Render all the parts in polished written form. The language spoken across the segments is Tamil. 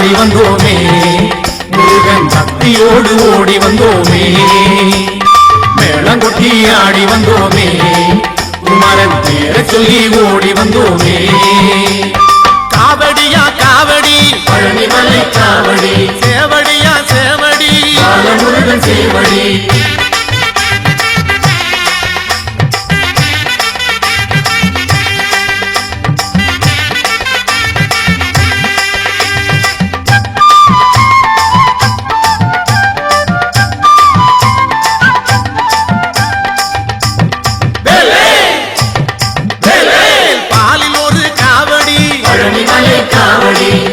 ஆடி வந்தோமே முருகன் சக்தியோடு ஓடி வந்தோமே மேளங்கொட்டி ஆடி வந்தோமே குமரன் பேரை சொல்லி ஓடி வந்தோமே காவடியா காவடி பழனிமலை காவடி சேவடியா சேவடி பாலமுருகன் சேவடி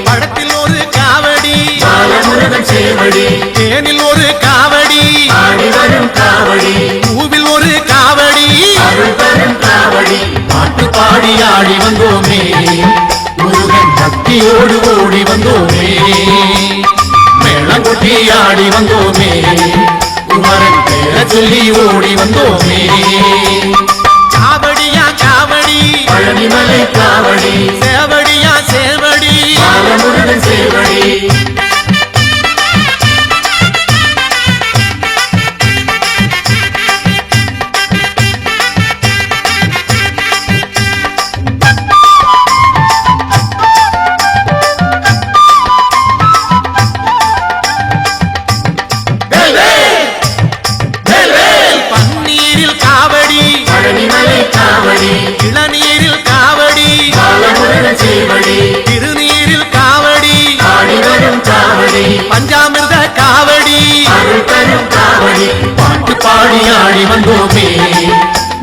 படத்தில் ஒரு காவடி சேவடி தேனில் ஒரு காவடி ஆடி வரும் காவடி பூவில் ஒரு காவடி அருள் தரும் காவடி பாட்டு பாடி ஆடி வந்தோமே முருகன் பக்தியோடு ஓடி வந்தோமே மேளங்கொட்டி ஆடி வந்தோமே குமரன் பேரை சொல்லி ஓடி வந்தோமே காவடியா காவடி பழனிமலை காவடி சேவடியா சேவடி பாலமுருகன் சேவடி பன்னீரில் காவடி பழனிமலை காவடி இளநீரில் காவடி பாலமுருகன் சேவடி திருநீரில் காவடி ஆடி வரும் காவடி பஞ்சாமிர்த காவடி அருள் தரும் காவடி பாட்டு பாடி ஆடி வந்தோமே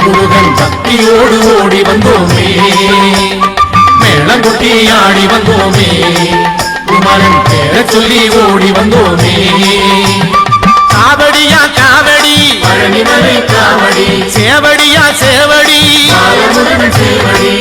முருகன் பக்தியோடு ஓடி வந்தோமே மேளங்கொட்டி ஆடி வந்தோமே குமரன் பேரை சொல்லி ஓடி வந்தோமே காவடியா காவடி பழனிமலை காவடி சேவடியா சேவடி பாலமுருகன் சேவடி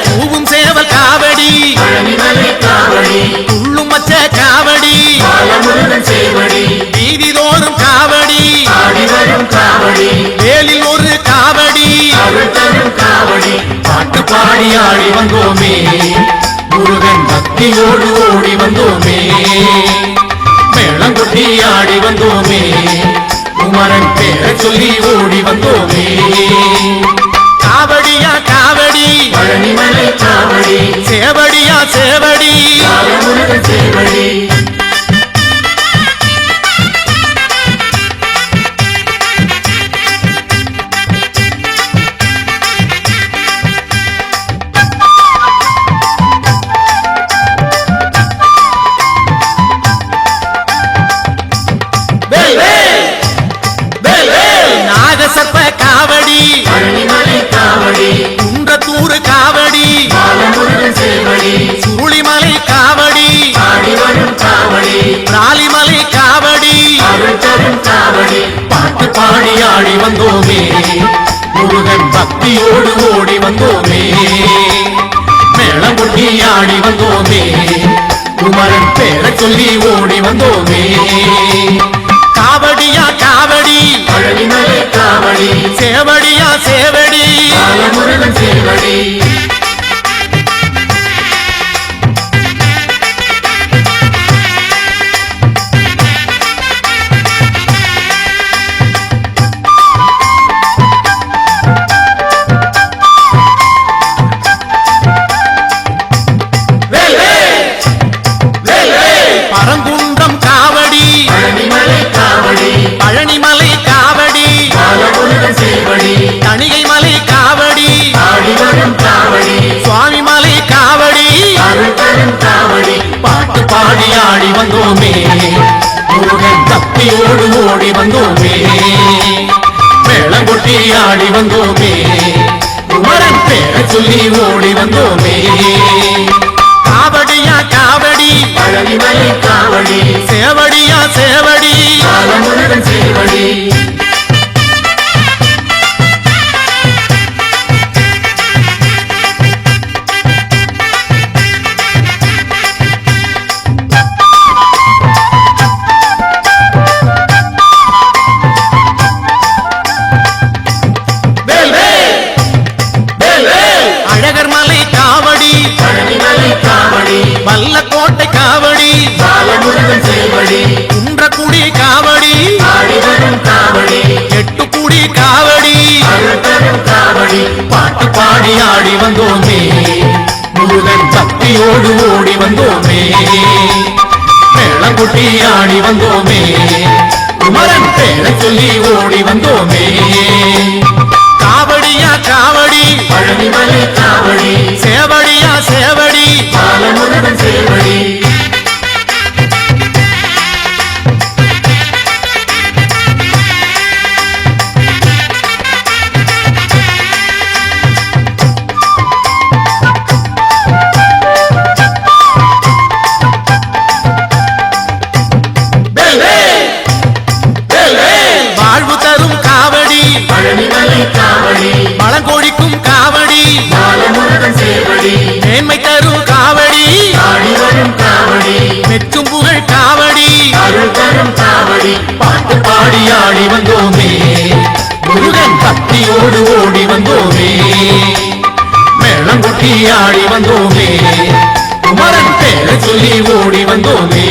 பூவும் சேவல் காவடி பழனிமலை காவடி உள்ளும் மச்ச காவடி பாலமுருகன் சேவடி வீதிதோறும் காவடி ஆடி வரும் காவடி வேலில் ஒரு காவடி அருள் தரும் காவடி பாட்டு பாடி ஆடி வந்தோமே முருகன் பக்தியோடு ஓடி வந்தோமே மேளங்கொட்டி ஆடி வந்தோமே குமரன் பேரை சொல்லி ஓடி வந்தோமே காவடியா காவடி பழனிமலை காவடி சேவடியா சேவடி பாலமுருகன் சேவடி நாகசர்ப்ப காவடி பழனிமலை காவடி குன்றத்தூர் காவடி பாலமுருகன் சேவடி சுருளிமலை காவடி ஆடி வரும் காவடி ராலிமலை காவடி அருள் தரும் காவடி பாட்டு பாடி ஆடி வந்தோமே முருகன் பக்தியோடு ஓடி வந்தோமே மேளங்கொட்டி ஆடி வந்தோமே குமரன் பேரை சொல்லி ஓடி வந்தோமே காவடியா காவடி பழனிமலை காவடி சேவடியா சேவடி பாலமுருகன் சேவடி பரங்குன்றம் காவடி பழனிமலை காவடி பழனிமலை காவடி பாலமுருகன் சேவடி தணிகை மலை காவடி ஆடி வரும் காவடி சுவாமிமலை காவடி அருள் தரும் காவடி பாட்டு பாடி ஆடி வந்தோமே முருகன் பக்தியோடு ஓடி வந்தோமே மேளங்கொட்டி ஆடி வந்தோமே குமரன் பேரை சொல்லி ஓடி வந்தோமே காவடியா காவடி பழனிமலை காவடி சேவடியா சேவடி பாலமுருகன் சேவடி கொட்டி ஆடி வந்தோமே குமரன் பேரை சொல்லி ஓடி வந்தோமே காவடியா காவடி பழனிமலை காவடி சேவடியா சேவடி பாலமுருகன் சேவடி வாழ்வு தரும் காவடி பழனிமலை காவடி பழங்கொழிக்கும் காவடி பாலமுருகன் சேவடி மேன்மை தரும் காவடி ஆடி வரும் காவடி மெச்சும் புகழ் காவடி அருள் தரும் காவடி பாட்டு பாடி ஆடி வந்தோமே முருகன் பக்தியோடு ஓடி வந்தோமே மேளம் கொட்டி ஆடி வந்தோமே குமரன் பேரை சொல்லி ஓடி வந்தோமே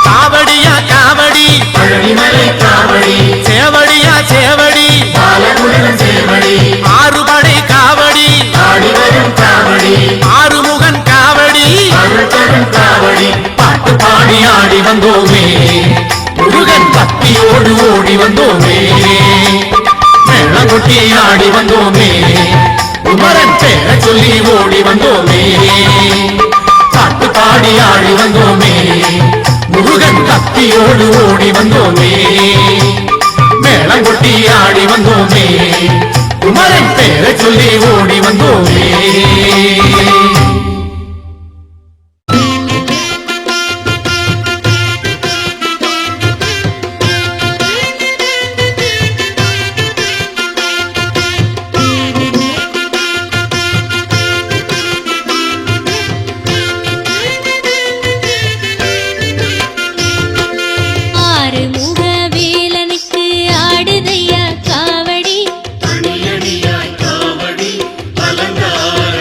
காவடியா காவடி பழனிமலை காவடி சேவடியா சேவடி பாலமுருகன் சேவடி ஆறுபடை காவடி ஆடி வரும் காவடி ஆறுமுகன் காவடி அருள் தரும் காவடி பாட்டு பாடி ஆடி வந்தோமே முருகன் பக்தியோடு ஓடி வந்தோமே மேளம் கொட்டி ஆடி வந்தோமே குமரன் பேரை சொல்லி ஓடி வந்தோமே பாட்டு பாடி ஆடி வந்தோமே முருகன் பக்தியோடு ஓடி வந்தோமே மேளம் கொட்டி ஆடி வந்தோமே குமரன் பேரை சொல்லி ஓடி வந்தோமே ஆறுமுக வேலனுக்கு ஆடுதையா காவடி அணியணியாய் காவடி அலங்கார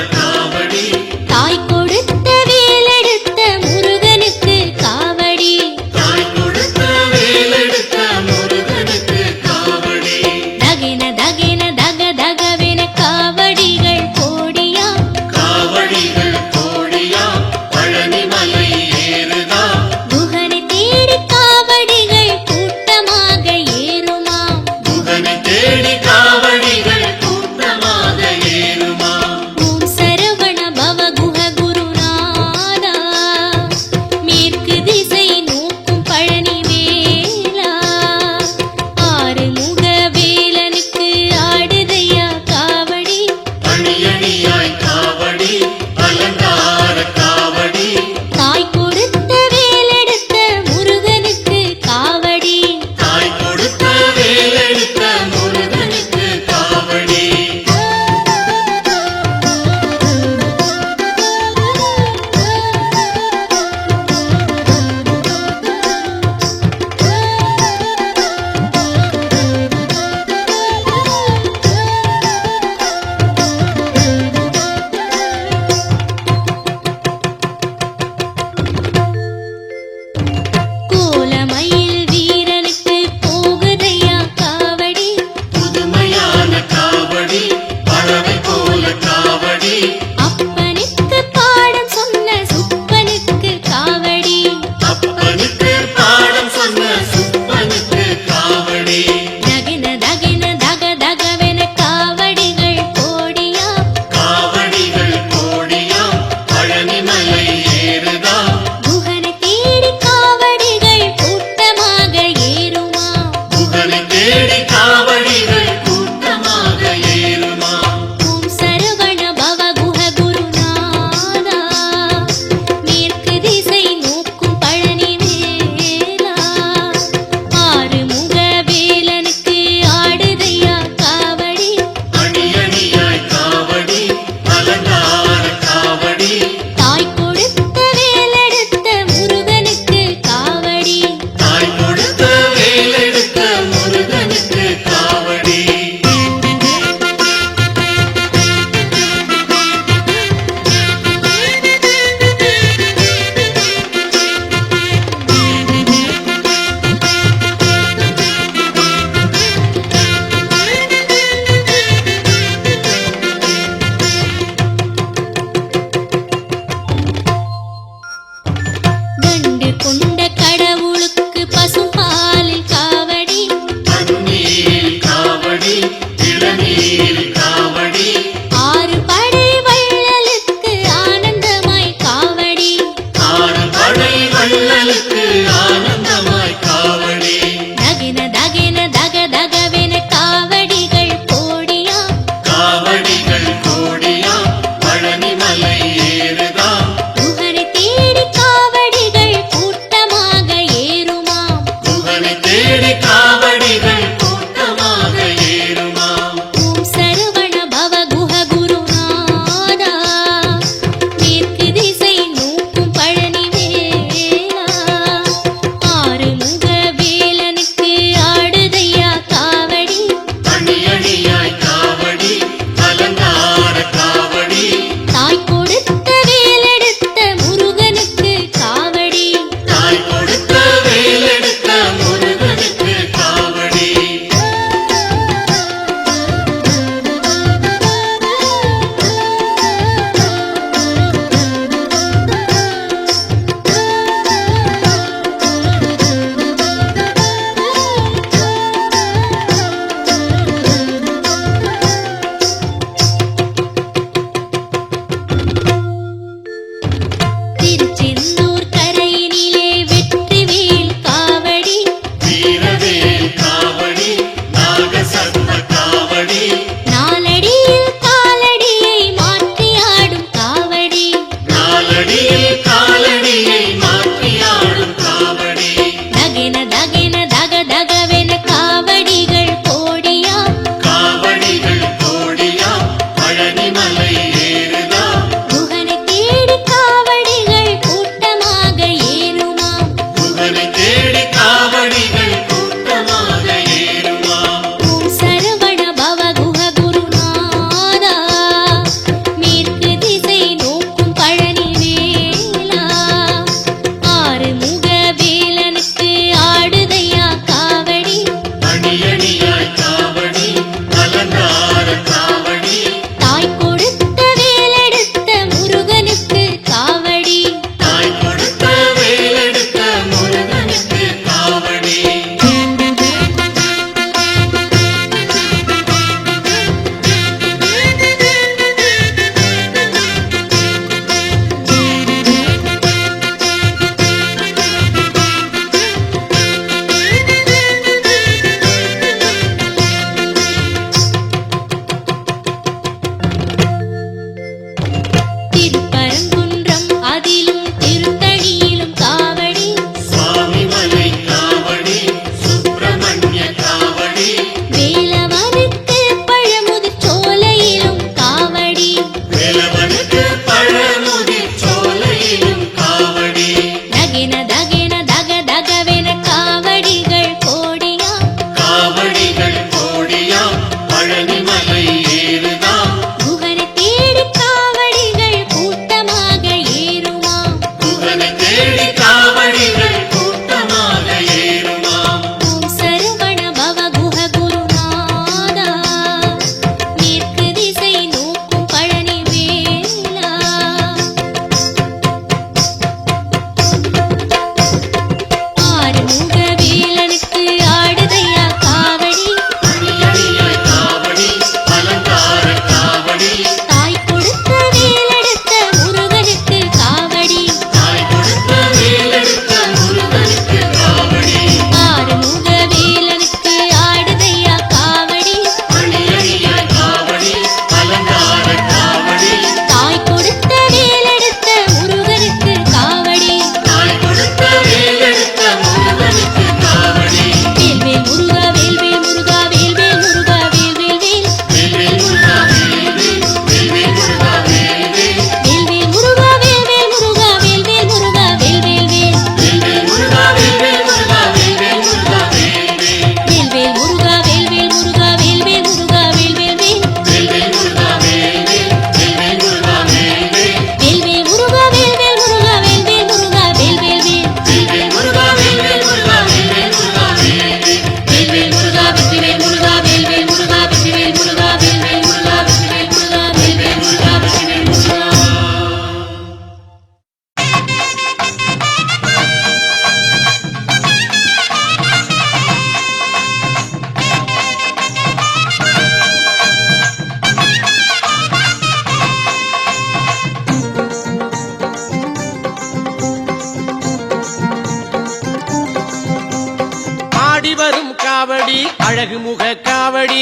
அழகு முக காவடி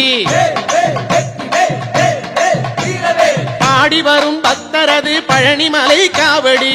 பாடி வரும் பக்தரது பழனிமலை காவடி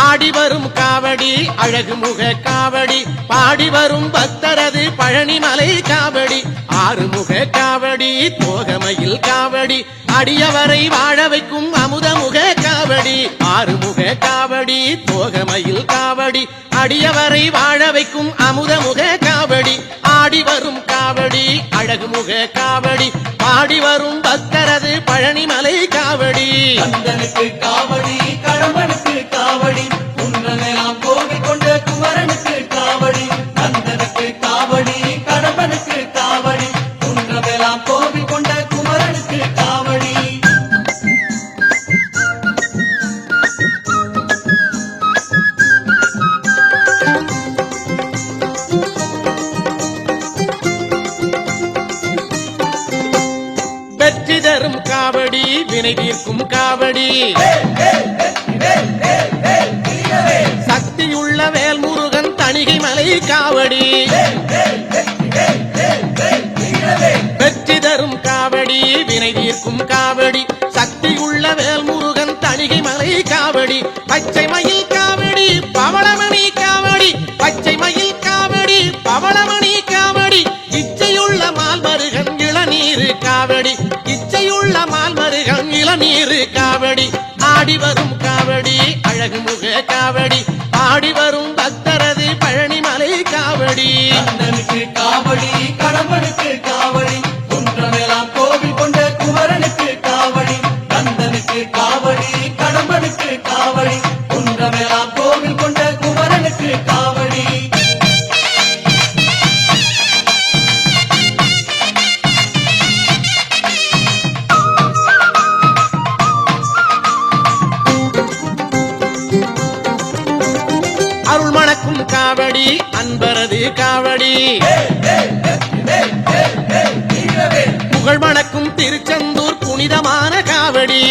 ஆடி வரும் காவடி அழகு முக காவடி பாடி வரும் பக்தரது பழனிமலை காவடி ஆறுமுக காவடி தோகமையில் காவடி அடியவரை வாழ வைக்கும் அமுதமுக காவடி ஆறுமுக காவடி தோகமையில் காவடி அடியவரை வாழ வைக்கும் அமுதமுக காவடி ஆடி வரும் காவடி அழகு முக காவடி பாடி வரும் பக்தரது பழனிமலை காவடி கந்தனுக்கு காவடி கடம்பனுக்கு காவடி குன்றமெல்லாம் கோவில் கொண்ட குமரனுக்கு காவடி கந்தனுக்கு காவடி கடம்பனுக்கு காவடி குன்றமெல்லாம் கோவில் கொண்ட குமரனுக்கு காவடி வெற்றி தரும் காவடி வினை தீர்க்கும் காவடி சக்தியுள்ள வேல்முருகன் தணிகை மலை காவடி வெற்றி தரும் காவடி வினை தீர்க்கும் காவடி சக்தியுள்ள வேல்முருகன் தணிகை மலை காவடி பச்சை மயில் காவடி பவளமணி காவடி பச்சை மயில் காவடி பவளமணி காவடி இச்சையுள்ள மால்மருகன் இளநீர் காவடி இச்சையுள்ள மால்மருகன் இளநீர் காவடி ஆடி வரும் காவடி அழகு முக காவடி ஆடி வரும் பக்தரது பழனிமலை காவடி கந்தனுக்கு காவடி கடம்பனுக்கு காவடி குன்றமெல்லாம் கோவில் கொண்ட குமரனுக்கு காவடி கந்தனுக்கு காவடி கடம்பனுக்கு காவடி குன்றமெல்லாம் கோவில் கொண்ட குமரனுக்கு காவடி அருள் மணக்கும் காவடி அன்பரது காவடி புகழ் மணக்கும் திருச்செந்தூர் புனிதமான காவடி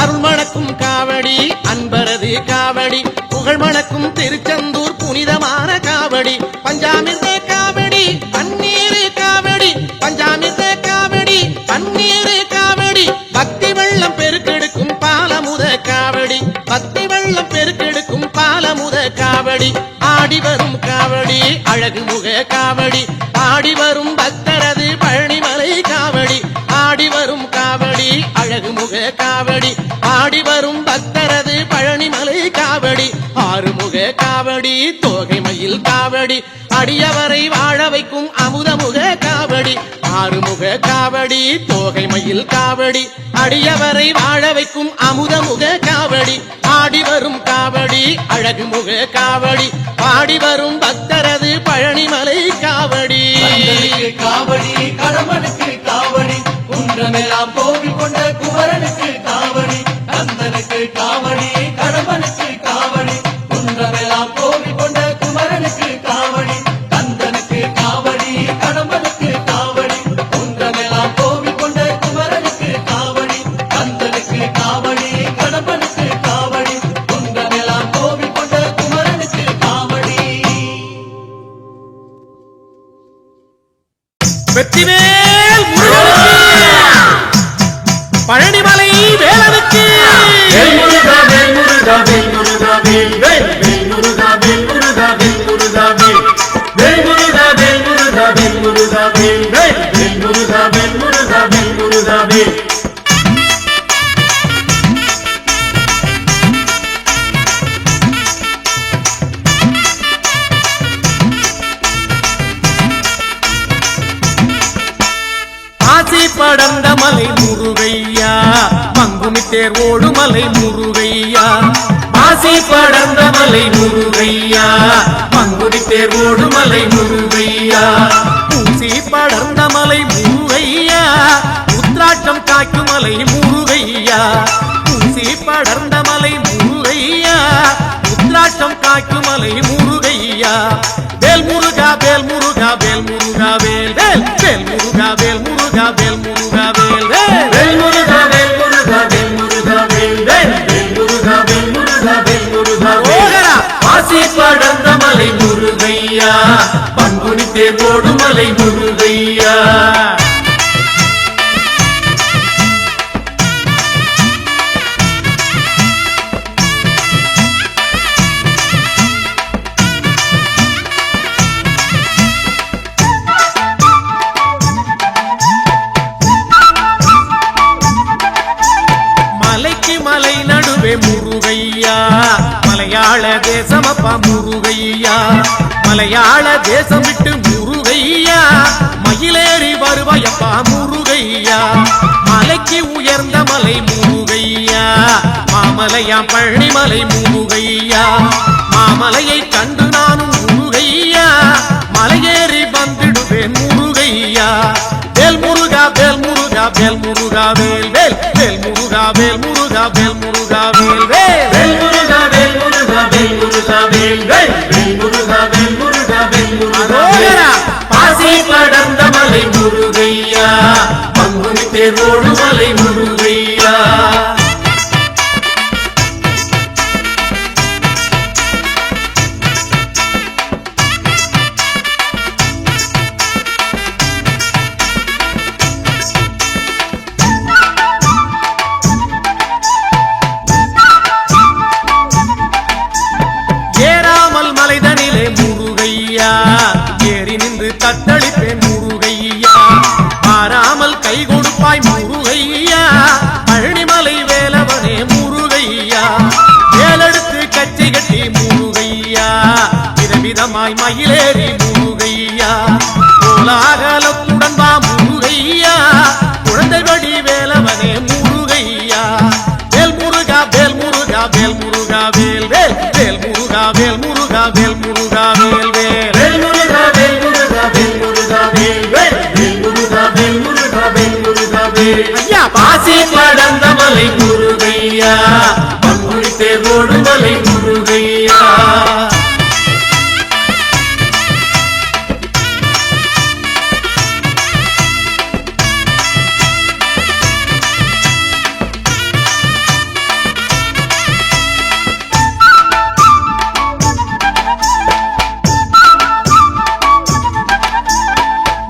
அருள் மணக்கும் காவடி அன்பரது காவடி புகழ் மணக்கும் திருச்செந்தூர் புனிதமான காவடி பஞ்சாமிர்த காவடி பன்னீர் காவடி பஞ்சாமிர்த காவடி பன்னீர் காவடி பக்தி வெள்ளம் பெருக்கெடுக்கும் பாலமுத காவடி பக்தி வெள்ளம் பெருக்கெடுக்கும் பாலமுத காவடி ஆடி வரும் காவடி அழகு முக காவடி ஆடி வரும் பக்தரது பழனிமலை காவடி ஆடி வரும் காவடி அழகு முக காவடி ஆடி வரும் பக்தரது பழனிமலை காவடி ஆறுமுக காவடி தோகை மயில் காவடி அடியவரை வாழ வைக்கும் அமுதமுக காவடி ஆறுமுக காவடி தோகை மயில் காவடி அடியவரை வாழ வைக்கும் அமுதமுக காவடி ஆடி வரும் காவடி அழகு முக காவடி பாடி வரும் பக்தரது பழனிமலை காவடி கந்தனுக்கு காவடி கடம்பனுக்கு காவடி குன்றமெல்லாம் கோவில் கொண்ட குமரனுக்கு காவடி கந்தனுக்கு காவடி கடம்பனுக்கு காவடி குன்றமெல்லாம் கோவில் கொண்ட குமரனுக்கு காவடி கந்தனுக்கு காவடி கடம்பனுக்கு காவடி குன்றமெல்லாம் கோவில் கொண்ட குமரனுக்கு காவடி கந்தனுக்கு காவடி கடம்பனுக்கு காவடி குன்றமெல்லாம் கோவில் கொண்ட குமரனுக்கு காவடி வெற்றிவேல் முருகனுக்கு பழனிமலை வேலனுக்கு வேல் முருகா வேல் முருகா வேல் முருகா வேல் வேல் வேல் முருகா வேல் முருகா வேல் முருகா வேல் வேல் முருகா வேல் முருகா வேல் முருகா வேல் வேல் வேல் முருகா வேல் முருகா வேல் முருகா வேல் ஆசி படர்ந்த மலை முருகையா பங்குனி தேர் ஓடுமலை முருகையா ஆசி படர்ந்த மலை முருகையா பங்குனி தேர் ஓடுமலை முருகையா பூசி படர்ந்த மலை முருகையா உத்ராட்டம் காக்கும் மலை முருகையா பூசி படர்ந்த மலை முருகையா உத்ராட்டம் காக்கும் மலை முருகையா வேல் முருகா வேல் முருகா வேல் முருகா வேல் வேல் வேல் முருகா வேல் முருகா வேல் முருகா வேல் வேல் வேல் முருகா வேல் முருகா வேல் முருகா வேல் வேல் வேல் முருகா வேல் முருகா வேல் முருகா வேல் ஓகரா பாசி படர்ந்த மலை முருகையா பங்குனி தேரோடு மலை முருகையா மலை நடுவே முருகையா மலையாள தேசமப்பா முருகையா மலையாள தேசம் விட்டு முருகையா மயிலேறி வருவாயப்பா முருகையா மலைக்கு உயர்ந்த மலை முருகையா மாமலையாம் பழனிமலை முருகையா மாமலையை கண்டு நானும் முருகையா மலையேறி வந்திடுவேன் முருகையா வேல் முருகா வேல் முருகா வேல் முருகா வேல் வேல் வேல் முருகா வேல் முருகா வேல் முருகா வேல் வேல் வேல் முருகா வேல் முருகா வேல் முருகா வேல் வேல் வேல் முருகா வேல் முருகா வேல் முருகா அரோகரா. பாசி படர்ந்த மலை முருகையா பங்குனி தேரோடு மலை முருகையா ஏறாமல் மலைதனிலே முருகையா ஏறி நின்று தத்தளிப்பேன் முருகையா மாறாமல் கை கொடுப்பாய் முருகையா பழனிமலை வேலவனே முருகையா வேலெடுத்து கச்சை கட்டி முருகையா விதவிதமாய் மயிலேறி முருகையா கோலாகலத்துடன் வா முருகையா குழந்தைபடி வேலவனே முருகையா வேல் முருகா வேல் முருகா வேல் முருகா வேல் வேல் வேல் முருகா வேல் முருகா வேல் முருகா வேல் வேல் வேல் முருகா வேல் முருகா வேல் முருகா வேல் வேல் வேல் முருகா வேல் முருகா வேல் முருகா வேல் ஐயா பாசி படர்ந்த மலை முருகையா பங்குனி தேரோடு மலை முருகையா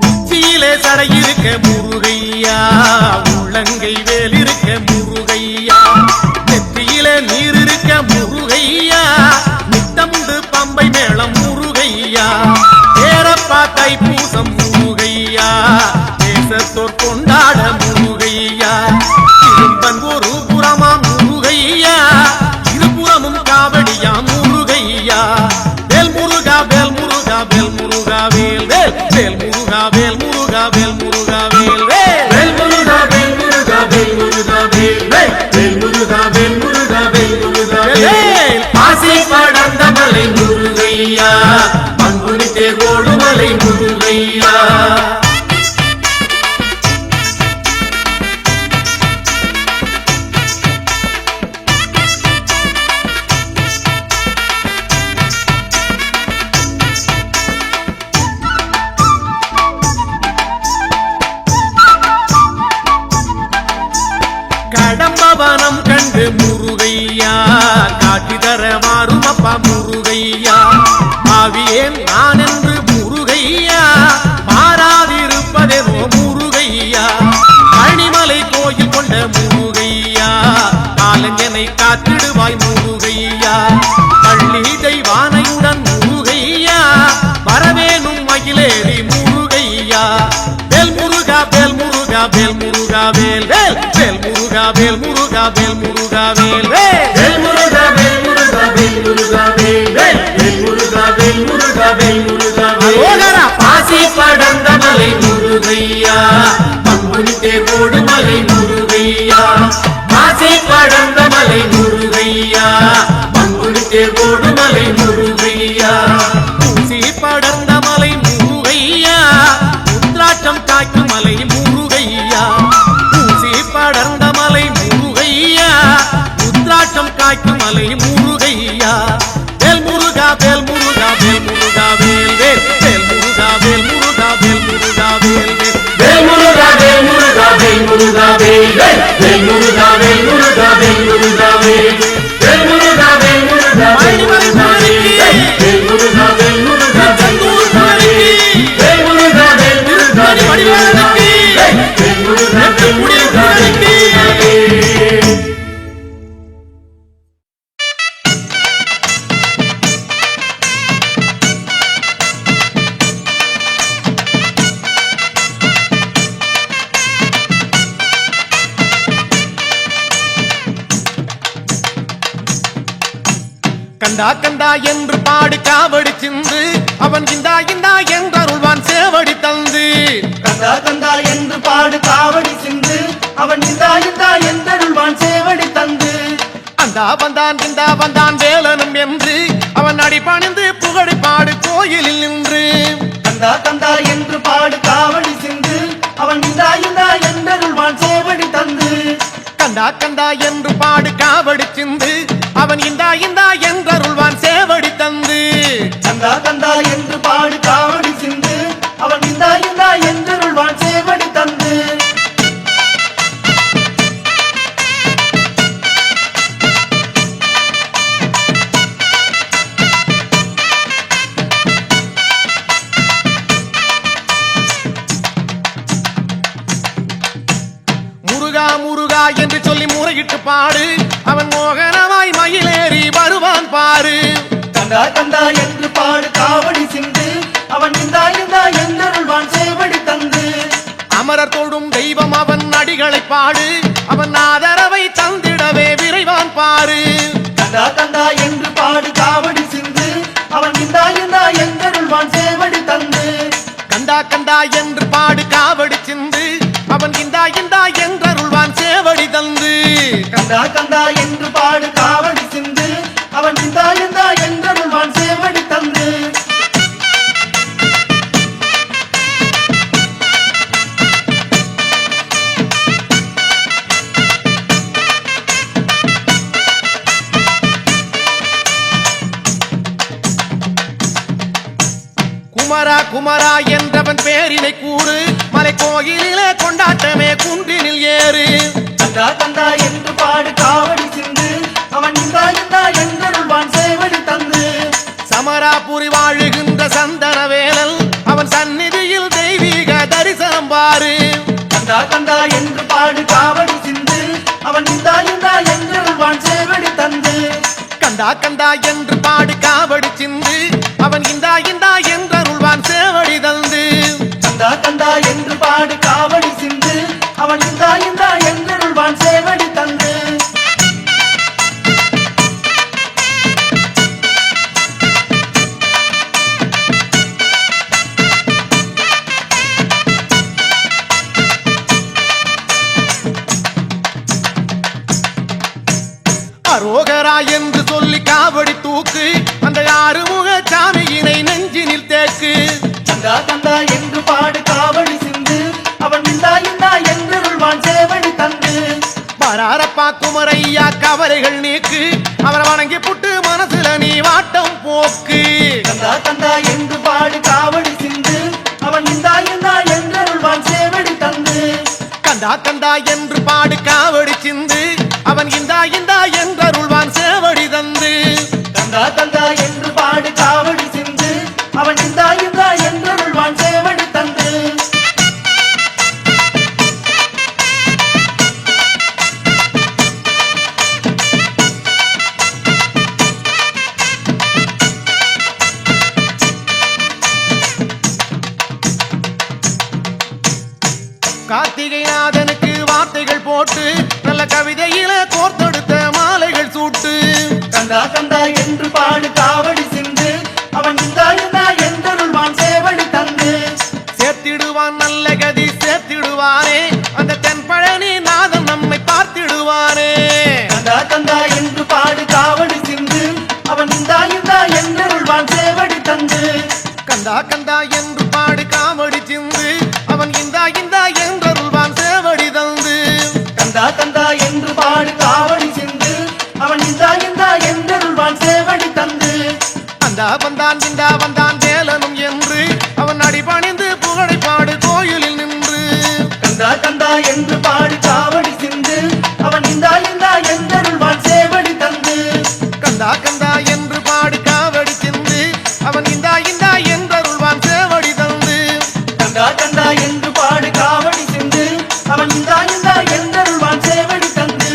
உச்சியிலே சடை இருக்க முருகையா உள்ளங்கை வேல் இருக்க முருகையா நெற்றியிலே நீர் இருக்க முருகையா நித்தமுண்டு பம்பை மேளம் முருகையா ஏறப்பா தைப்பூசம் முருகையா தேசத்தோர் கொண்டாட முருகையா திரும்பன் ஒரு புறமா முருகையா இருபுறமும் காவடியா முருகையா வேல் முருகா வேல் முருகா வேல் முருகா வேல் வேல் வேல் முருகா வேல் முருகா வேல் முருகா வேல் வேல் வேல் முருகா வேல் முருகா வேல் முருகா வேல் வேல் வேல் முருகா வேல் முருகா வேல் முருகா வேல் வேல். பாசி படர்ந்த மலை முருகையா பங்குனி தேரோடு மலை முருகையா கடம்பவனம் கண்டு முருகையா காட்டி தர மாறும் அப்பா முருகையா ஆவியேன் நான் என்று முருகையா மாறாதிருப்பதேவோ முருகையா பழனிமலை கோயில் கொண்ட முருகையா காலஞ்சனை காத்திடுவாய் முருகையா பள்ளி தெய்வானையுடன் முருகையா வரவேணும் மகிழேறி முருகையா வேல் முருகா வேல் முருகா வேல் முருகா வேல் வேல் வேல் முருகா வேல் முருகா வேல் முருகா வேல் வேல் வேல் முருகா வேல் முருகா வேல் முருகா வேல் வேல் வேல் முருகா வேல் முருகா வேல் முருகா வேல் அரோகரா. பாசி படர்ந்த மலை முருகையா பங்குனி தேரோடு மலை முருகையா பாசி படர்ந்த மலை முருகையா பங்குனி தேரோடு மலை முருகையா ஊசி படர்ந்த மலை முருகையா உத்ராட்சம் காய்க்கும் மலை முருகையா ஊசி படர்ந்த மலை முருகையா உத்ராட்சம் காய்க்கும் மலை முருகையா வேல் முருகா வேல் முருகா வேல் முருகா வேல் வேல் வேல் முருகா வேல் முருகா வேல் முருகா வேல் வேல் வேல் முருகா வேல் முருகா வேல் முருகா வேல் வேல் வேல் முருகா வேல் முருகா வேல் முருகா வேல் வேல் முருகா வேல் முருகா வேல் முருகா வேல் கந்தா கந்தா என்று பாடு காவடி சிந்து அவன் இந்தா இந்தா என்றருள்வான் சேவடி தந்து கந்தா கந்தா என்று பாடு காவடி சிந்து அவன் இந்தா இந்தா என்றருள்வான் சேவடி தந்து அந்தா வந்தான் இந்தா வந்தான் வேலனும் என்று அவன் அடி பணிந்து புகழி பாடு கோயிலில் நின்று கந்தா கந்தா என்று பாடு காவடி சிந்து அவன் இந்தா இந்தா என்றருள்வான் சேவடி தந்து கந்தா கந்தா என்று பாடு காவடி சிந்து அவன் இந்தா இந்தா என்றருள்வான் சேவடி தந்து கந்தா கந்தா என்று பாடு காவடி சிந்து அவன் இந்தா இந்தா என்றருள்வான் சேவடி தந்து முருகா முருகா என்று சொல்லி முறையிட்டு பாடு அவன் மோகனமாய் மயிலேறி வருவான் பாரு கந்தா கந்தா என்று பாடு காவடி சிந்து அவன் இந்தா இந்தா என்றருள்வான் சேவடி தந்து அமரர் தொடும் தெய்வம் அவன் அடிகளை பாடு அவன் ஆதரவை தந்திடவே விரைவான் பாரு கந்தா கந்தா என்று பாடு காவடி சிந்து அவன் இந்தா இந்தா என்றருள்வான் சேவடி தந்து கந்தா கந்தா என்று பாடு காவடி சிந்து அவன் இந்தா இந்தா என்றருள்வான் சேவடி தந்து கந்தா கந்தா என்று பாடு காவடி சிந்து அவன் இந்தா இந்தா என்றருள்வான் சேவடி தந்து குமரா குமரா என்றவன் பேரினை கூறு மலை கோயிலிலே கொண்டாட்டமே குன்றினில் ஏறு கந்தா கந்தா என்று பாடு காவடி சிந்து அவன் இந்தா இந்தா என்றருள்வான் சேவடி தந்து சமராபுரி வாழுகின்ற சந்தன வேலல் அவன் சந்நிதியில் தெய்வீக தரிசனம் பாரு கந்தா கந்தா என்று பாடு காவடி சிந்து அவன் இந்தா இந்தா என்றருள்வான் சேவடி தந்து கந்தா கந்தா என்று பாடு காவடி சிந்து அவன் இந்தா இந்தா என்றருள்வான் சேவடி தந்து கந்தா கந்தா என்று பாடு காவடி சிந்து அவன் இந்தா இந்தா என்றருள்வான் சேவடி தந்து அரோகரா என்று சொல்லி காவடி தூக்கு அந்த ஆறுமுக சாமியினை நெஞ்சினில் தேக்கு கந்தா கந்தா என்று பாடு காவடி சிந்து அவன் இந்தா இந்தா என்றருள்வான் சேவடி தந்து பராரப்பா குமரையா கவலைகள் நீக்கு அவரை வணங்கி புட்டு மனசுல நீ வாட்டம் போக்கு கந்தா கந்தா என்று பாடு காவடி சிந்து அவன் இந்தா இந்தா என்றருள்வான் சேவடி தந்து கந்தா கந்தா என்று பாடு காவடி சிந்து அவன் இந்தா இந்தா என்றருள்வான் சேவடி தந்து கந்தா கந்தா என்று பாடு காவடி சிந்து அவன் இந்தா இந்தா என்றருள்வான் சேவடி தந்து கார்த்திகை நாதனுக்கு வார்த்தைகள் போட்டு நல்ல கவிதையில கோர்த்தெடுத்த மாலைகள் சூட்டு கந்தா கந்தா என்று பாடு காவடி சிந்து அவன் இந்தா இந்தா என்றருள்வான் சேவடி தந்து சேர்த்திடுவான் நல்ல கதி சேர்த்திடுவானே அந்த தென்பழனி நாதன் நம்மை பார்த்திடுவானே கந்தா கந்தா என்று பாடு காவடி சிந்து அவன் இந்தா இந்தா என்றருள்வான் சேவடி தந்து கந்தா கந்தா என்று பாடு காவடி சிந்து அவன் இந்தா இந்தா என்றருள்வான் சேவடி தந்து கந்தா கந்தா என்று பாடு காவடி சிந்து அவன் இந்தா இந்தா என்றருள்வான் சேவடி தந்து அந்தா வந்தான் இந்தா வந்தான் வேலனும் என்று அவன் அடி பணிந்து புகழை பாடு கோயிலில் நின்று கந்தா கந்தா என்று பாடு காவடி சிந்து அவன் இந்தா இந்தா என்றருள்வான் சேவடி தந்து கந்தா கந்தா என்று பாடு காவடி சிந்து அவன் இந்தா இந்தா என்றருள்வான் சேவடி தந்து கந்தா கந்தா என்று பாடு காவடி சிந்து அவன் இந்தா இந்தா என்றருள்வான் சேவடி தந்து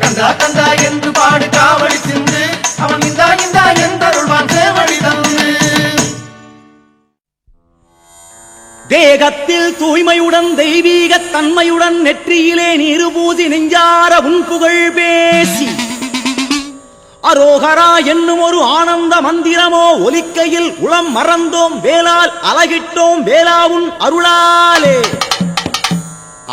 கந்தா கந்தா என்று பாடு காவடி சிந்து அவன் இந்தா இந்தா என்றருள்வான் சேவடி தந்து தேகத்தில் தூய்மையுடன் தெய்வீக தன்மையுடன் நெற்றியிலே நீருபூசி நெஞ்சார உன் புகழ் பேசி அரோகரா என்னும் ஒரு ஆனந்த மந்திரமோ ஒலிக்கையில் உளம் மறந்தோம் வேலால் அலகிட்டோம் வேலாவுன் அருளாலே.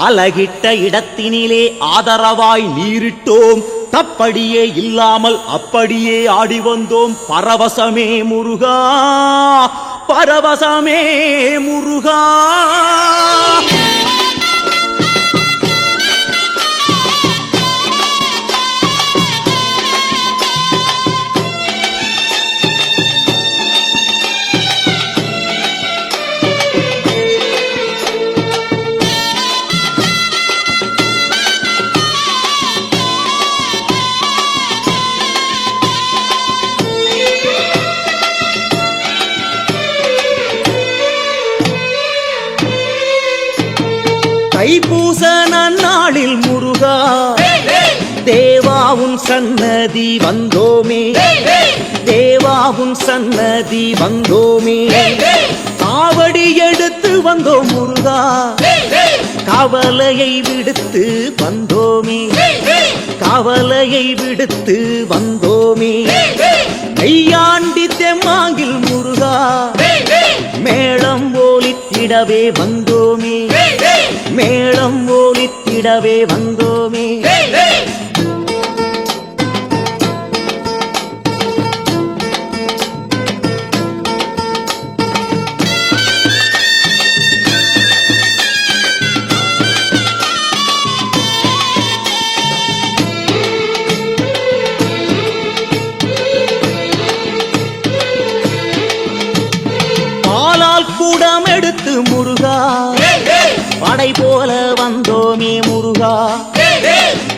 அலகிட்ட இடத்தினிலே ஆதரவாய் நீரிட்டோம், தப்படியே இல்லாமல் அப்படியே ஆடி வந்தோம். பரவசமே முருகா, பரவசமே முருகா. தைப்பூச நன்னாளில் முருகா, தேவாவுன் சன்னதி வந்தோமே, தேவாவுன் சன்னதி வந்தோமே. காவடி எடுத்து வந்தோம் முருகா, கவலையை விடுத்து வந்தோமே, கவலையை விடுத்து வந்தோமே. கையாண்டி தெம்மாங்கில் முருகா, மேளம் ஒலித்திடவே வந்தோமே, மேளம் ஒலித்திடவே வந்தோமே. பாலால் கூடம் எடுத்து முருகா, படை போல வந்தோமே முருகா,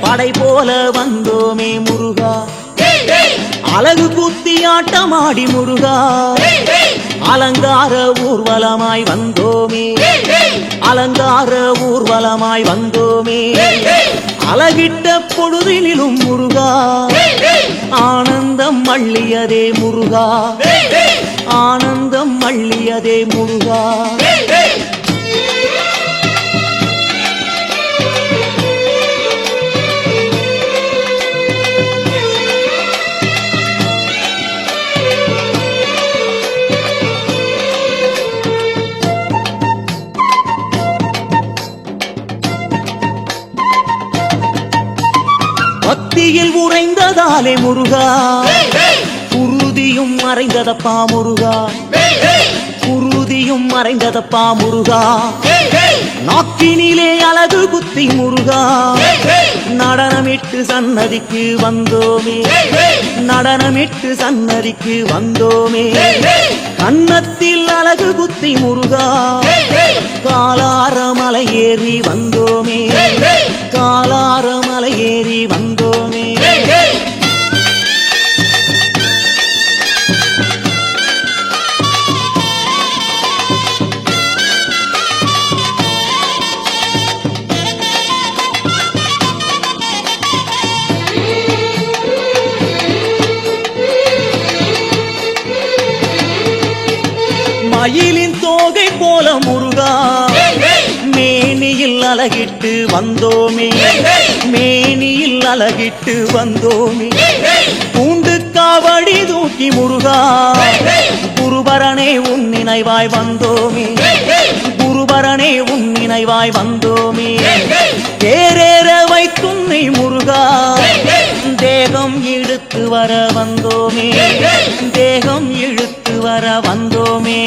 படை போல வந்தோமே முருகா. அழகு குத்தி ஆட்டமாடி முருகா, அலங்கார ஊர்வலமாய் வந்தோமே, அலங்கார ஊர்வலமாய் வந்தோமே. அழகிட்ட பொழுதினிலும் முருகா, ஆனந்தம் அள்ளியதே முருகா, ஆனந்தம் அள்ளியதே முருகா. பக்தியில் உறைந்ததாலே முருகா, குருதியும் மறைந்ததப்பா முருகா, குருதியும் மறைந்ததப்பா முருகா. நாக்கினிலே அழகு குத்தி முருகா, நடனமிட்டு சன்னதிக்கு வந்தோமே, நடனமிட்டு சன்னதிக்கு வந்தோமே. கன்னத்தில் அழகு குத்தி முருகா, காலார மலை ஏறி வந்தோமே, காலார மலை ஏறி வந்தோமே. மயிலின் தோகை போல முருகா, மேனியில் அழகிட்டு வந்தோமே, மேனியில் அழகிட்டு வந்தோமே. பூண்டு காவடி தூக்கி முருகா, குருபரனே உன் நினைவாய் வந்தோமே, குருபரனே உன் நினைவாய் வந்தோமே. தேரேற வைத்துன்னை முருகா, தேகம் இழுத்து வர வந்தோமே, தேகம் இழுத்து வர வந்தோமே.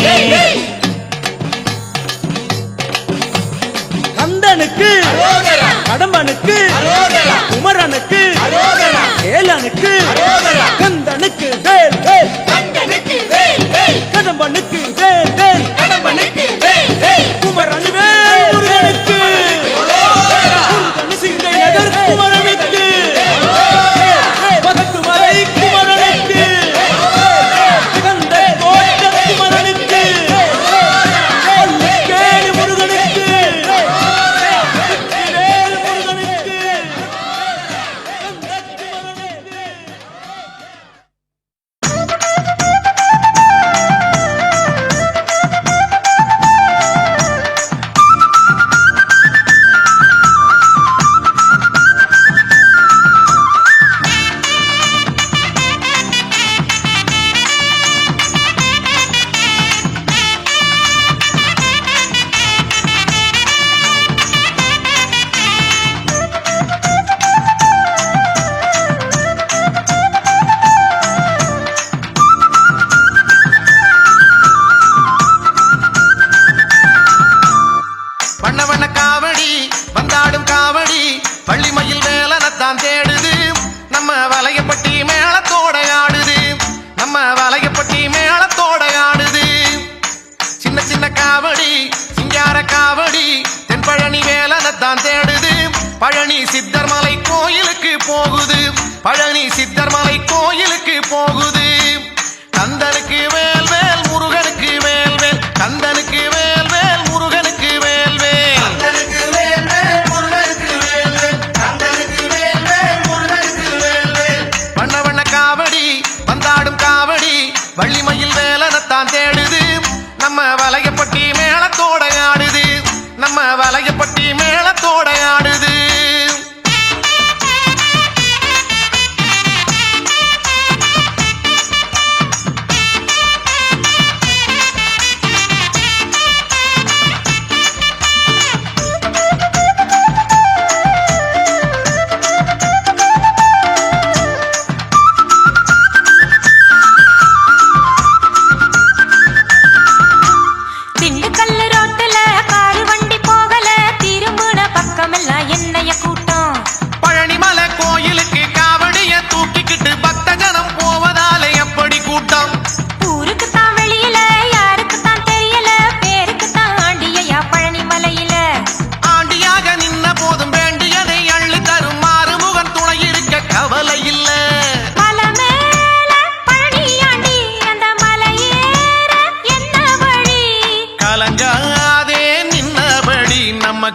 கந்தனுக்கு கடம்பனுக்கு குமரனுக்கு ஏலனுக்கு கந்தனுக்கு வேல் வேல், கடம்பனுக்கு வேல் வேல், குமரன் வேல் முருகனுக்கு, சிங்கை நகர் குமரனுக்கு, பகத்துமலை குமரனுக்கு, கந்த கோட்ட குமரனுக்கு. வள்ளிமயில் வேலனத்தான் தேடுது நம்ம வலையப்பட்டி மேளத்தோட ஆடுது நம்ம வலையப்பட்டி மேளத்தோட ஆடுது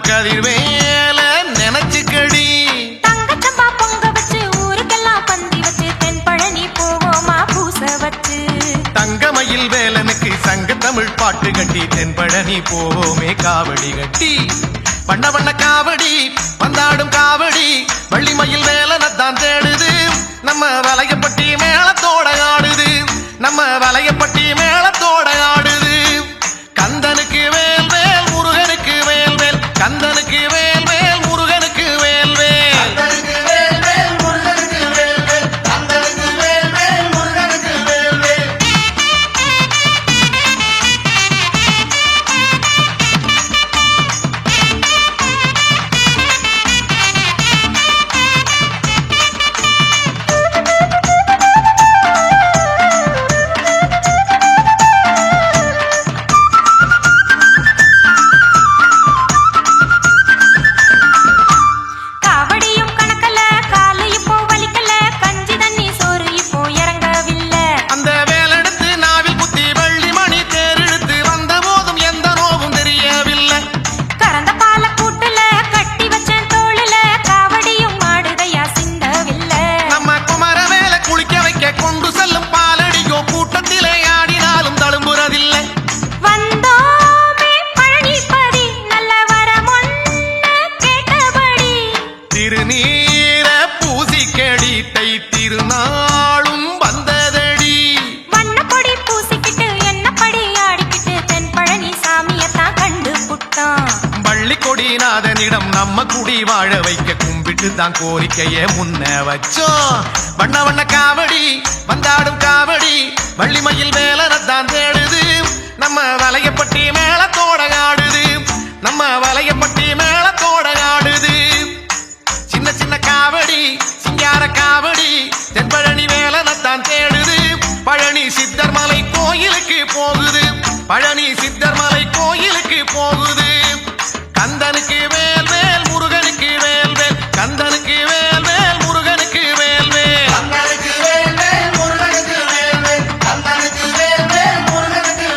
கதிர்வேல நினைச்சுக்கடி தங்கச்சம்பா பொங்க வச்சு ஊருக்கெல்லாம் பந்தி வச்சு தென்பழனி போவோமா பூச வச்சு தங்கமயில் வேலனுக்கு சங்க தமிழ் பாட்டு கட்டி தென்பழனி போவோமே காவடி கட்டி வண்ண வண்ண காவடி வந்தாடும் காவடி வள்ளிமயில் வேலனத்தான் தேடுது நம்ம வலையப்பட்டி மேளத்தோட ஆடுது நம்ம வலையப்பட்டி மேளத்தோட ஆடுது கந்தனுக்கு வேல் வேல் முருகனுக்கு வேல் வேல் கந்தனுக்கு வேல் வேல் முருகனுக்கு வேல் வேல் கந்தனுக்கு வேல் வேல் முருகனுக்கு வேல் வேல் கந்தனுக்கு வேல் வேல் முருகனுக்கு வேல் வேல் திருநீர பூசிக்கடி தை திருநாளும் வந்ததடி வண்ணப்பொடி பூசிக்கிட்டு என்னப்படி ஆடிக்கிட்டு தென்பழனி சாமியத்தான் கண்டு புட்டான் வள்ளிக்கொடிநாதனிடம் நம்ம குடி வாழ வைக்க கும்பிட்டு தான் கோரிக்கைய முன்ன வச்சோம் வண்ண வண்ண காவடி வந்தாடும் காவடி வள்ளிமயில் வேலனத்தான் தேடுது நம்ம வலையப்பட்டி மேளத்தோட ஆடுது நம்ம வலையப்பட்டி மேளத்தோட ஆடுது சின்ன சின்ன காவடி சிங்கார காவடி தென்பழனி வேலனத்தான் தேடுது பழனி சித்தர் மலை கோயிலுக்கு போகுது பழனி சித்தர் மலை கோயிலுக்கு போகுது கந்தனுக்கு வேல் வேல் முருகனுக்கு வேல் வேல் கந்தனுக்கு வேல் வேல் முருகனுக்கு வேல் வேல் கந்தனுக்கு வேல் வேல் முருகனுக்கு வேல் வேல் கந்தனுக்கு வேல் வேல் முருகனுக்கு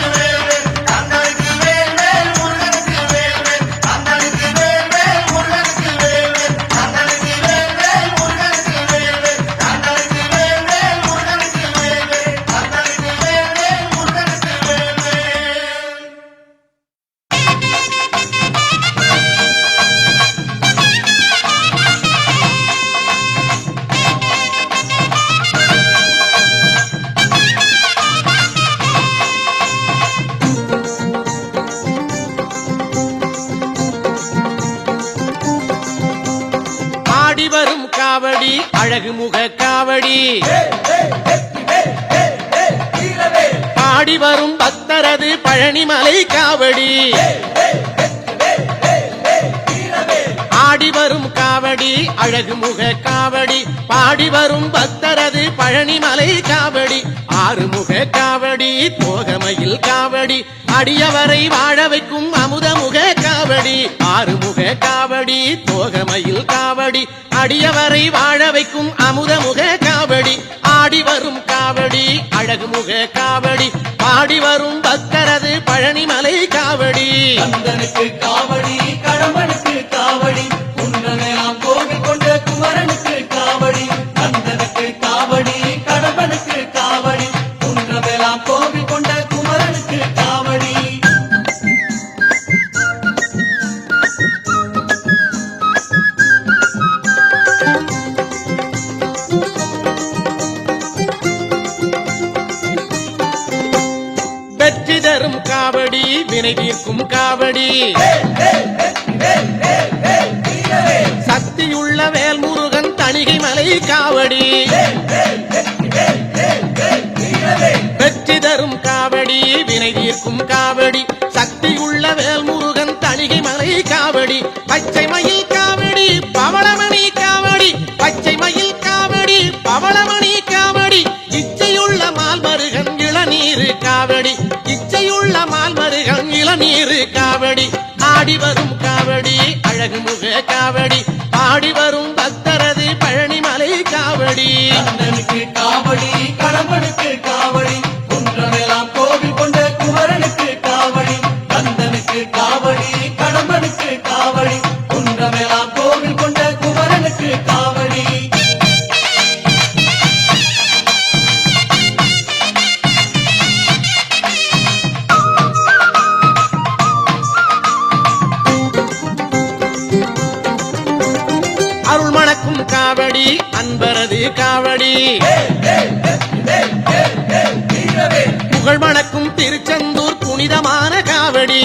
வேல் வேல் கந்தனுக்கு வேல் வேல் முருகனுக்கு வேல் வேல் கந்தனுக்கு வேல் வேல் முருகனுக்கு வேல் வேல் கந்தனுக்கு வேல் வேல் முருகனுக்கு வேல் வேல் கந்தனுக்கு வேல் வேல் முருகனுக்கு வேல் வேல் கந்தனுக்கு வேல் வேல் முருகனுக்கு வேல் வேல் கந்தனுக்கு வேல் வேல் முருகனுக்கு வேல் வேல் ஆடி வரும் காவடி அழகு முக காவடி பாடி வரும் பக்தரது பழனிமலை காவடி ஆடி வரும் காவடி அழகு முக காவடி பாடி வரும் பக்தரது பழனிமலை காவடி ஆறுமுக காவடி தோகமையில் காவடி அடியவரை வாழ வைக்கும் அமுதமுக காவடி ஆறுமுக காவடி தோகமையில் காவடி அடியவரை வாழ வைக்கும் அமுதமுக காவடி ஆடி வரும் காவடி அழகுமுக காவடி பாடி வரும் பக்தரது பழனிமலை காவடி கந்தனுக்கு காவடி கடம்பனுக்கு காவடி குன்றமெல்லாம் கோவில் கொண்ட குமரனுக்கு காவடி கந்தனுக்கு காவடி வினை தீர்க்கும் காவடி சக்தியுள்ள வேல்முருகன் தணிகை மலை காவடி வெற்றி தரும் காவடி வினை தீர்க்கும் காவடி சக்தியுள்ள வேல்முருகன் தணிகை மலை காவடி பச்சை மயில் காவடி பவளமணி காவடி பச்சை மயில் காவடி பவளமணி காவடி இச்சையுள்ள மால்மருகன் இளநீர் காவடி இச்சையுள்ள மால்மருகன் இளநீர் காவடி ஆடி வரும் காவடி அழகு முக காவடி பாடி வரும் பக்தரது பழனிமலை காவடி கந்தனுக்கு காவடி கடம்பனுக்கு காவடி குன்றமெல்லாம் கோவில் கொண்ட குமரனுக்கு காவடி கந்தனுக்கு காவடி கடம்பனுக்கு காவடி குன்றமெல்லாம் கோவில் கொண்ட குமரனுக்கு காவடி அருள் மணக்கும் காவடி அன்பரது காவடி புகழ் மணக்கும் திருச்செந்தூர் புனிதமான காவடி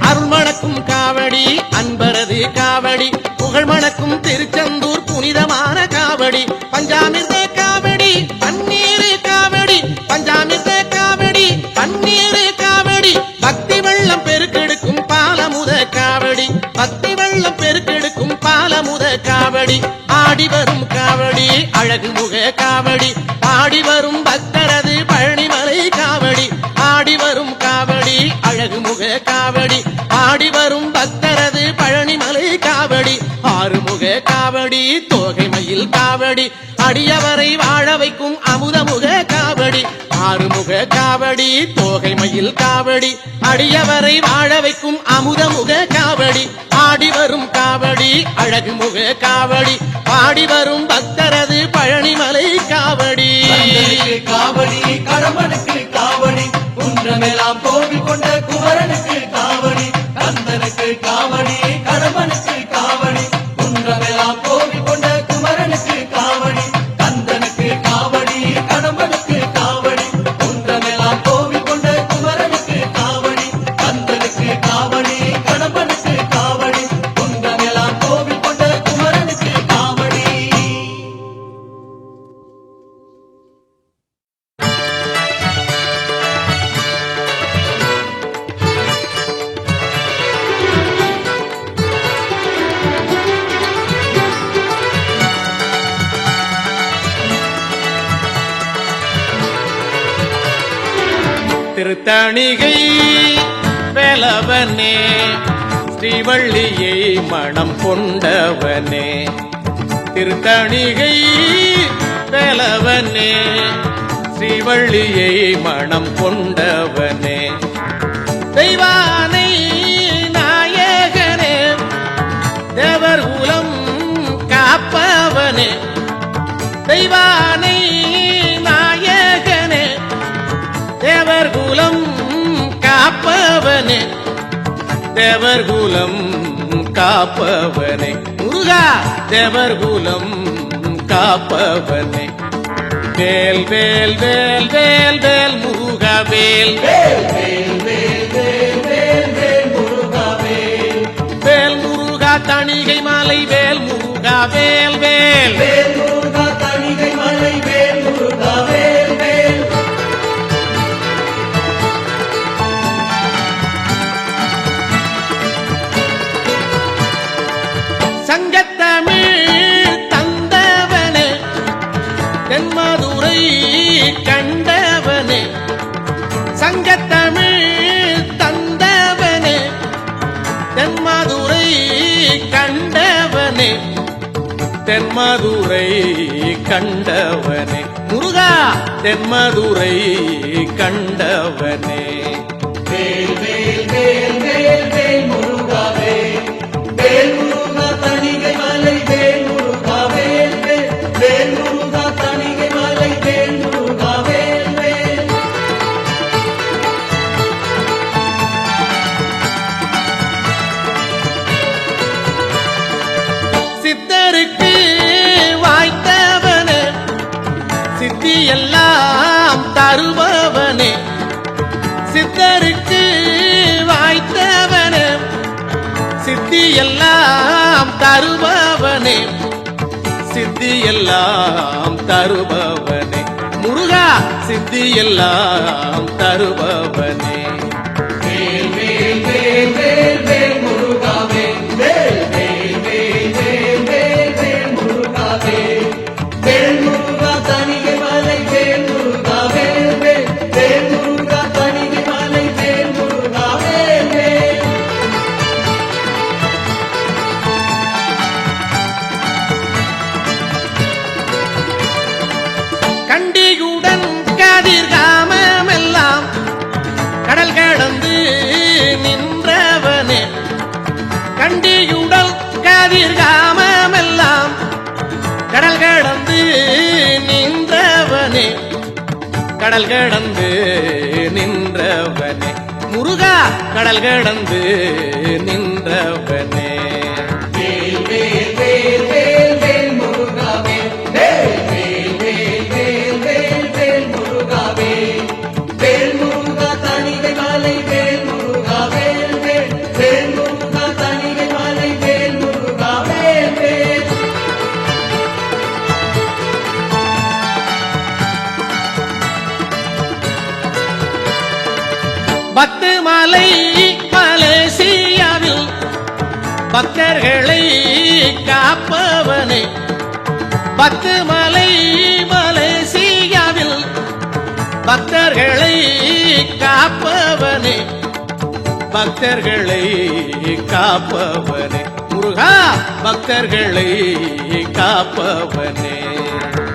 அருள் மணக்கும் காவடி அன்பரது காவடி புகழ் மணக்கும் திருச்செந்தூர் புனிதமான காவடி பஞ்சாமிர்த காவடி பன்னீர் காவடி பஞ்சாமிர்த காவடி பன்னீர் காவடி பக்தி வெள்ளம் பெருக்கெடுக்கும் பாலமுத காவடி பக்தி வெள்ளம் பெருக்கெடுக்கும் பாலமுத காவடி ஆடி வரும் காவடி அழகு முக காவடி பாடி வரும் பக்தரது பழனிமலை காவடி ஆடி வரும் காவடி அழகு முக காவடி ஆடி வரும் பக்தரது பழனிமலை காவடி ஆறுமுக காவடி தோகை மயில் காவடி அடியவரை வாழ வைக்கும் அமுதமுக காவடி ஆறுமுக காவடி தோகை மயில் காவடி அடியவரை வாழ வைக்கும் அமுதமுக காவடி ஆடி வரும் காவடி அழகு முக காவடி பாடி வரும் பக்தரது பழனிமலை காவடி கந்தனுக்கு காவடி கடம்பனுக்கு காவடி குன்றமெல்லாம் கோவில் கொண்ட குமரனுக்கு காவடி கந்தனுக்கு காவடி கடம்பனுக்கு காவடி குன்றமெல்லாம் கோவில் கொண்ட குமரனுக்கு காவடி கந்தனுக்கு காவடி கடம்பனுக்கு காவடி குன்றமெல்லாம் கோவில் கொண்ட குமரனுக்கு காவடி கந்தனுக்கு காவடி கடம்பனுக்கு காவடி குன்றமெல்லாம் கோவில் கொண்ட குமரனுக்கு காவடி திருத்தணிகை வேலவனே ஸ்ரீவள்ளியை மணம் கொண்டவனே திருத்தணிகை வேலவனே ஸ்ரீவள்ளியை மணம் கொண்டவனே தெய்வானை நாயகனே தேவர் குலம் காப்பவனே தெய்வானை நாயகனே தேவர் குலம் காப்பவனே தேவர் குலம் காப்பவனே முருகா தேவர் குலம் காப்பவனே வேல் வேல் வேல் வேல் வேல் முருகா வேல் வேல் முருகா தணிகை மாலை வேல் முருகா வேல் வேல் முருகா தணிகை மலை வேல் முருகா வேல் வேல் சங்கத்தமிழ் தந்தவனே தென்மதுரை கண்டவனே சங்கத்தமிழ் தந்தவனே தென்மதுரை கண்டவனே தென்மதுரை கண்டவனே முருகா தென்மதுரை கண்டவனே வேல் வேல் வேல் வேல் வேல் முருகா வேல் வேல் முருகா தணிகை மலை வேல் முருகா வேல் வேல் வேல் முருகா தணிகை மலை வேல் முருகா வேல் வேல் சித்தருக்கு வாய்த்தவனே சித்தி எல்லாம் தருபவனே எல்லாம் தருபவனே முருகா சித்தி எல்லாம் தருபவனே வேல் வேல் வேல் வேல் வேல் முருகா வேல் வேல் வேல் வேல் வேல் வேல் வேல் முருகா வேல் வேல் முருகா தனிகை மலை வேல் முருகா வேல் வேல் வேல் முருகா தனிகை மலை வேல் முருகா வேல் வேல் கண்டியுடன் கதிர்காமெல்லாம் கடல் கடந்து நின்றவனே கண்டியுடன் கதிர்காமெல்லாம் கடல் கடந்து நின்றவனே கடல் கடந்து நின்றவனே முருகா கடல் கடந்து நின்றவனே வேல் வேல் வேல் வேல் வேல் முருகா வேல் வேல் வேல் வேல் வேல் வேல் வேல் முருகா வேல் வேல் முருகா தனிகை மலை வேல் முருகா வேல் வேல் வேல் முருகா தனிகை மலை வேல் முருகா வேல் வேல் பத்து மலை மலேசியாவில் பக்தர்களை காப்பவனே பத்து மலை மலேசியாவில் பக்தர்களை காப்பவனே பக்தர்களை காப்பவனே முருகா பக்தர்களை காப்பவனே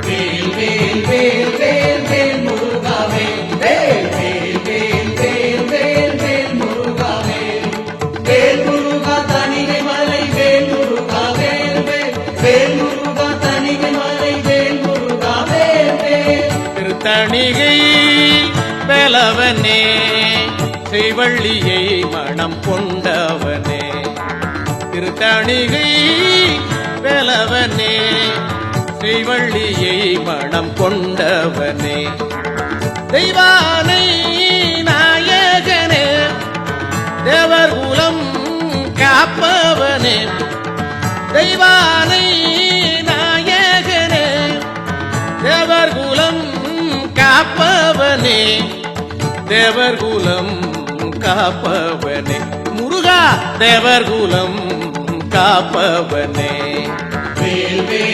வேல் வேல் வேல் வேல் வேல் முருகா வேல் வேல் வேல் வேல் வேல் வேல் வேல் முருகா வேல் வேல் முருகா தனிகை மலை வேல் முருகா வேல் வேல் வேல் முருகா தனிகை மலை வேல் முருகா வேல் வேல் திருத்தணிகை வேலவனே செய்வள்ளியை மனம் கொண்டவனே திருத்தணிகை வேலவனே செய்வள்ளியை மனம் கொண்டவனே தெய்வானை நாயகனே தேவர் குலம் காப்பவனே தெய்வானை நாயகனே தேவர் குலம் காப்பவனே தேவர் குலம் காப்பவனே முருகா தேவர் குலம் காப்பவனே வேல் வேல்